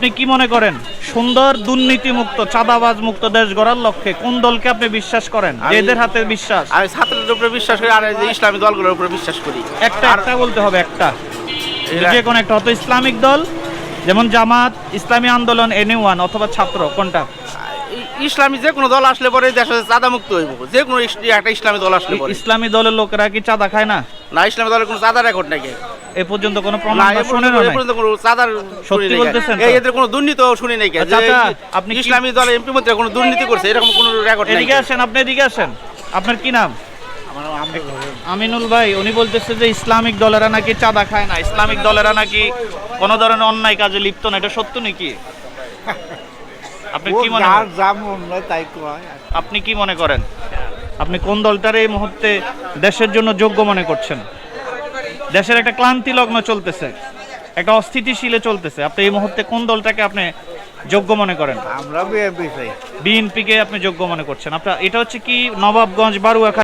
আপনি কি মনে করেন সুন্দর দুর্নীতিমুক্ত চাঁদাবাজ মুক্ত দেশ গড়ার লক্ষ্যে কোন দলকে আপনি বিশ্বাস করেন, যে এদের হাতে বিশ্বাস? আমি ছাত্রদের উপরে বিশ্বাস করি, আর এই যে ইসলামী দলগুলোর উপরে বিশ্বাস করি। একটা বলতে হবে, একটা যে কোনো একটা, হয়তো ইসলামিক দল যেমন জামাত, ইসলামী আন্দোলন, এনিওয়ান, অথবা ছাত্র, কোনটা? ইসলামী যে কোনো দল আসলে পরে দেশে চাঁদা মুক্ত হইব, যে কোনো একটা ইসলামী দল আসলে পরে। ইসলামী দলের লোকেরা কি চাঁদা খায় না? না, ইসলামী দলের কোনো চাঁদা রেকর্ড নাকি এ পর্যন্ত কোনো না, প্রমাণ এ শুনে পর্যন্ত এ পর্যন্ত কোনো চাঁদার সত্যি বলতেছেন তো? এদের কোনো দুর্নীতিও শুনি নাই। চাচা, আপনি কি- ইসলামী দল এমপি মন্ত্রী কোনো দুর্নীতি করছে এরকম কোনো রেকর্ড নাই। এদিকে আসেন, আপনি এদিকে আসেন। আপনার কি নাম? আমিনুল ভাই। উনি বলতেছে যে ইসলামিক দলেরা নাকি চাঁদা খায় না, ইসলামিক দলেরা নাকি কোনো ধরনের অন্যায় কাজে লিপ্ত না, এটা সত্য নাকি? আপনি কি মনে করেন? আপনি কি মনে করেন? আপনি কোন দলটার এই মুহূর্তে দেশের জন্য যোগ্য মনে করছেন? দেশের একটা ক্লান্তি লগ্ন চলতেছে, একটা অস্থিতিশীলে চলতেছে, আপনি এই মুহূর্তে কোন দলটাকে আপনি যোগ্য মনে করেন? আমরা বিএনপি চাই। বিএনপি কে আপনি যোগ্য মনে করছেন? আপনার এটা হচ্ছে কি নবাবগঞ্জ বারুয়াখালী